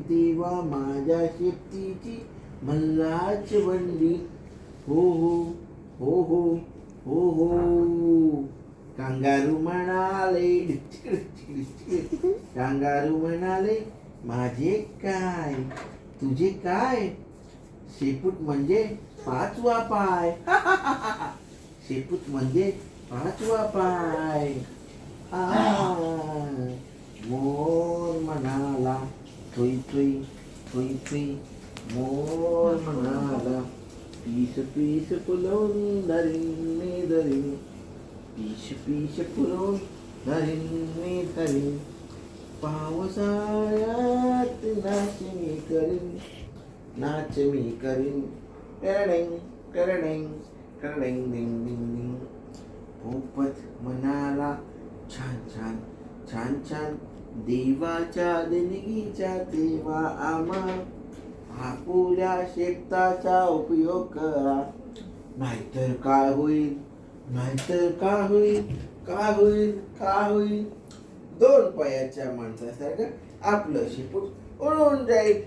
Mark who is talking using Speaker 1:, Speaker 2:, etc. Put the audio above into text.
Speaker 1: देवा माझ्या शेपटीची मल्लाच बनली. हो हो हो हो हो हो. कांगारू म्हणाले, कांगारू म्हणाले माझे काय तुझे काय. शेपूट म्हणजे पाचवा पाय. शेपूट म्हणजे पाचवा पाय. मोर म्हणाला थुई थुई थुई थुई. मोर म्हणाला पीस पीस फुलवून धरीन धरीन. पीस पीस फुलवून धरीन धरीन. पावसाळ्यात नाच मी करीन, नाच मी करीन. करडेंग करडेंग करडेंग डिंग डिंग डिंग. पोपट म्हणाला छान छान छान छान. देवाच्या देणगीच्या देवा आम्हा आपुल्या शेपटाचा उपयोग करा. नाहीतर काय होईल, नाहीतर काय होईल, काय होईल काय होईल. दोन पायाच्या माणसासारखं आपलं शेपूट उडून जाईल.